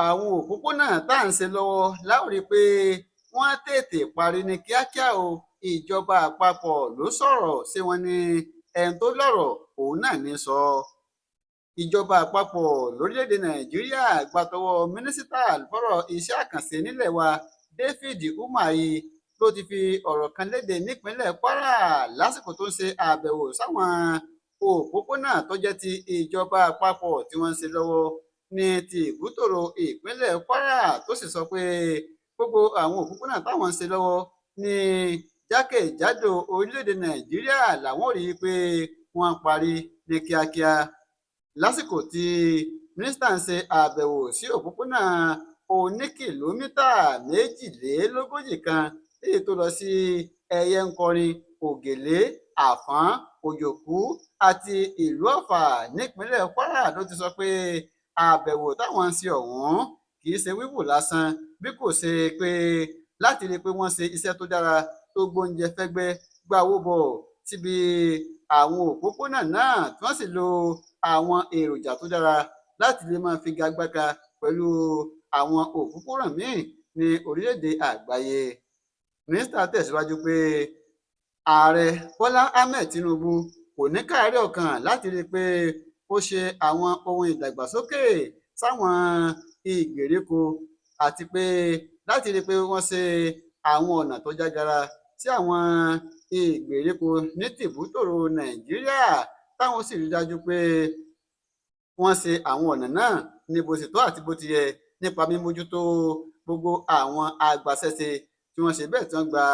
àwọn òpópónà tá à ń ṣe lọ́wọ́ láwọn rí i pé wọ́n tètè parí ní kíákíá o. Ìjọba àpapọ̀ ló sọ̀rọ̀ ṣé wọ́n ní ẹni tó lọ́rọ̀ òun náà ní sọ. Ìjọba àpapọ̀ lórílẹ̀‐èdè Nàìjíríà gbàtọwọ́ mínísítà fọ́rọ̀ iṣẹ́ àkànṣe nílẹ̀ wa David Umahi ló ti fi ọ̀rọ̀ kan léde nípínlẹ̀ Kwara lásìkò tó ń ṣe àbẹ̀wò sáwọn òpópónà tó jẹ́ ti ìjọba àpapọ̀ tí wọ́n ń ṣe lọ́wọ́ ní ti ìbútòrò ìpínlẹ̀ Kwara, tó sì sọ pé gbogbo àwọn òpópónà táwọn ń ṣe lọ́wọ́ ní jákèjádò orílẹ̀‐èdè Nàìjíríà làwọn rí i pé wọ́n parí ní kíákíá. Lásìkò tí mínísítà ń ṣe àbẹ̀wò sí òpópónà oní kìlómítà 42 kan èyí tó lọ sí Ẹyẹnkọrin, Ògèlè, Àfọ̀n, Òjòkú àti ìlú Ọ̀fà nípínlẹ̀ Kwara ló ti sọ pé àbẹ̀wò táwọn ń ṣe ọ̀hún kì í ṣe wíwò lásán bí kò ṣe pé láti rí i pé wọ́n ṣe iṣẹ́ tó dára tó gbóúnjẹ fẹ́gbẹ́ gbàwó bọ̀ síbi àwọn òpópónà náà tí wọ́n sì lo àwọn èròjà tó dára láti lè máa figagbága pẹ̀lú àwọn òpópónà míì ní orílẹ̀-èdè àgbáyé. Mínísítà tẹ̀síwájú pé ààrẹ Bọ́lá Ahmed Tinubu kò ní káàárẹ̀ ọkàn láti rí i pé ó ṣe àwọn ohun ìdàgbàsókè sáwọn ìgbèríko àti pé láti rí i pé wọ́n ṣe àwọn ọ̀nà tó jágara sí àwọn ìgbèríko ní tìbútòrò Nàìjíríà, táwọn sì rí dájú pé wọ́n ṣe àwọn ọ̀nà náà ní bó ṣe tó àti bó ti yẹ nípa mímójútó gbogbo àwọn agbaṣẹ́ṣe tí wọ́n ṣe bẹ́ẹ̀ tí wọ́n gba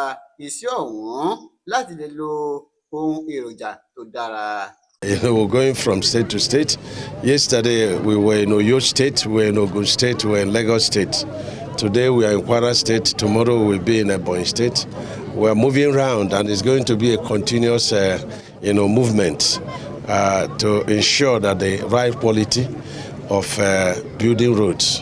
iṣẹ́ ọ̀hún láti lè lo ohun èròjà tó dára. We're going from state to state. Yesterday we were in Oyo State, we were in Ogun State, we were in Lagos State. Today we are in Kwara State. Tomorrow we'll be in Ebonyi State. We're moving around, and it's going to be a continuous, movement to ensure that the right quality of building roads.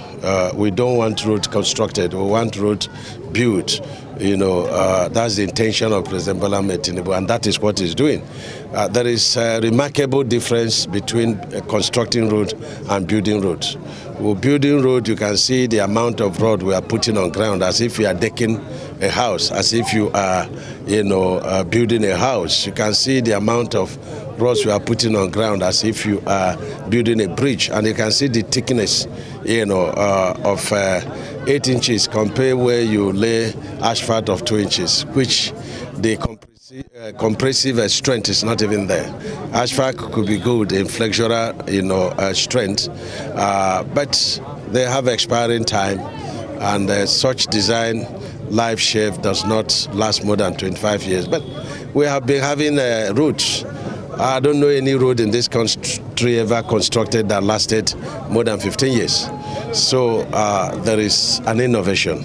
We don't want roads constructed. We want roads built. That's the intention of President Bola Ahmed Tinubu, and that is what he's doing. There is a remarkable difference between constructing road and building roads. With building road, you can see the amount of road we are putting on ground, as if we are decking a house, as if you are, building a house. You can see the amount of roads we are putting on ground, as if you are building a bridge, and you can see the thickness, of 8 inches compared where you lay asphalt of 2 inches, which the compressive strength is not even there. Asphalt could be good in flexural, strength, but they have expiring time, and such design life shelf does not last more than 25 years. But we have been having roads. I don't know any road in this country ever constructed that lasted more than 15 years. So there is an innovation.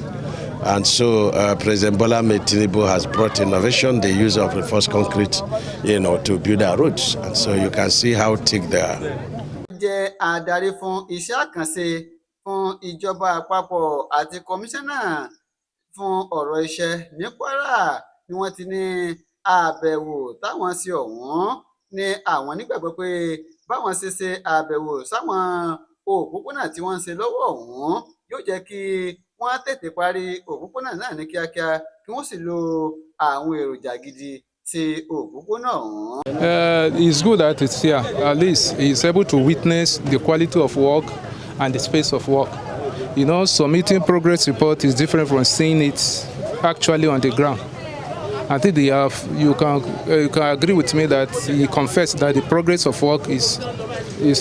And so President Bola Ahmed Tinubu has brought innovation, the use of reinforced concrete, to build our roads. And so you can see how thick they are. Jẹ́ adarí fún iṣẹ́ àkànṣe fún ìjọba àpapọ̀ àti kọmíṣánná fún ọ̀rọ̀ iṣẹ́ ní Kwara ni wọ́n ti ní àbẹ̀wò táwọn sí ọ̀hún ní àwọn nígbàgbọ́ pé báwọn ṣe àbẹ̀wò sáwọn òpópónà tí wọ́n ń ṣe lọ́wọ́ ọ̀hún yóò jẹ́ kí wọ́n tètè parí òpópónà náà ní kíákíá kí wọ́n sì lo àwọn èròjà gidi sí òpópónà ọ̀hún. It's good that it's here. At least he's able to witness the quality of work and the space of work. Submitting progress report is different from seeing it actually on the ground. I think you can agree with me that he confessed that the progress of work is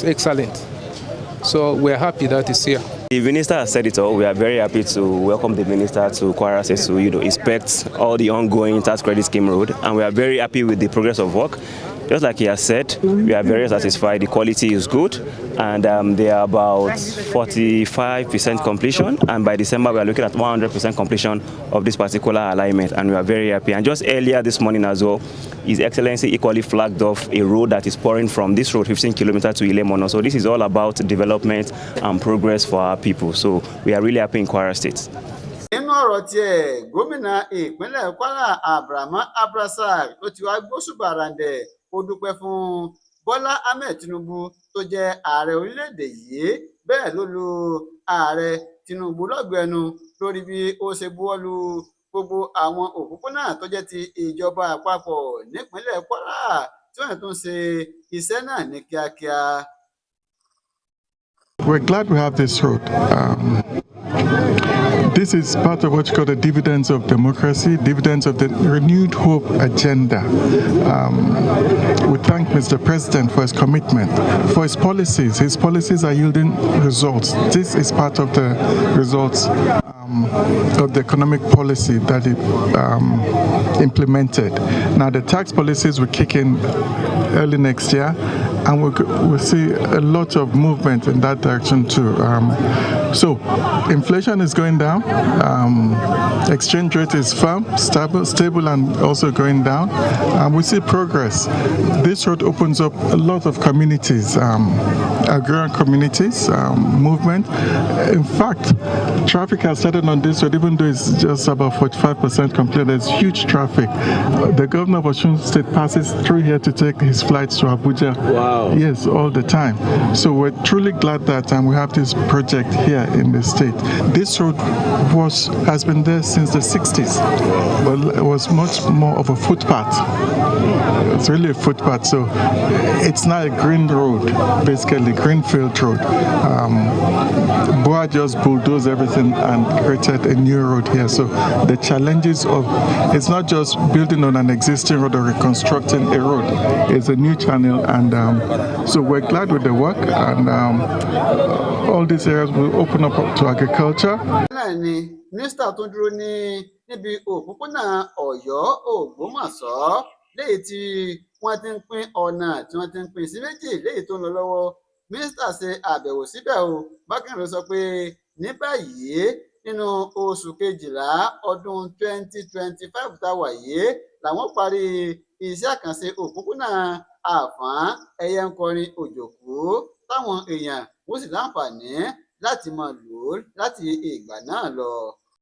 excellent. So we're happy that he's here. The minister has said it all. We are very happy to welcome the minister to Kwara State to inspect all the ongoing tax credit scheme road, and we are very happy with the progress of work. Just like he has said, we are very satisfied. The quality is good, and they are about 45% completion. And by December, we are looking at 100% completion of this particular alignment, and we are very happy. And just earlier this morning as well, His Excellency equally flagged off a road that is pouring from this road 15 kilometers to Ilemono. So this is all about development and progress for our people. So we are really happy in Kwara State. Nínú ọ̀rọ̀ tiẹ̀, gómìnà ìpínlẹ̀ Kwara Abraham Abrasar ló ti wá gbóṣùbà ràǹdẹ̀ ó dúpẹ́ fún Bọ́lá Ahmed Tinubu tó jẹ́ ààrẹ orílẹ̀-èdè yìí bẹ́ẹ̀ ló lu ààrẹ Tinubu lọ́gọ ẹnu lórí bí ó ṣe buwọ́lu gbogbo àwọn òpópónà tó jẹ́ ti ìjọba àpapọ̀ nípínlẹ̀ Kwara tí wọ́n tún ṣe iṣẹ́ náà ní kíákíá. We're glad we have this road. This is part of what you call the dividends of democracy, dividends of the renewed hope agenda. We thank Mr. President for his commitment, for his policies. His policies are yielding results. This is part of the results of the economic policy that he implemented. Now, the tax policies will kick in early next year, and we'll see a lot of movement in that direction too. So inflation is going down, exchange rate is firm, stable and also going down, and we see progress. This road opens up a lot of communities, agrarian communities, movement. In fact, traffic has started on this road, even though it's just about 45% complete. There's huge traffic. The governor of Osun State passes through here to take his flights to Abuja. Wow. Yes, all the time. So we're truly glad that we have this project here in the state. This road has been there since the 60s, but it was much more of a footpath. It's really a footpath, so it's now a green road, basically greenfield road. Boa just bulldozed everything and created a new road here. So the challenges of it's not just building on an existing road or reconstructing a road. It's a new channel, and so we're glad with the work, and all these areas will open up to agriculture. Mínísítà tó dúró níbi òpópónà Ọ̀yọ́-Ògbómọ̀ṣọ́ léyìí tí wọ́n ti ń pín ọ̀nà tí wọ́n ti ń pín sí méjì léyìí tó ń lọ lọ́wọ́. Mínísítà ṣe àbẹ̀wò síbẹ̀ o. Bákan ló sọ pé ní báyìí nínú oṣù kejìlá ọdún 2025 tá a wà yìí làwọn parí iṣẹ́ àkànṣe òpópónà Àfọ̀n Ẹyẹnkọrin Òjòkú táwọn èèyàn wọ́n sì láǹfààní láti máa lò ó láti ìgbà náà lọ.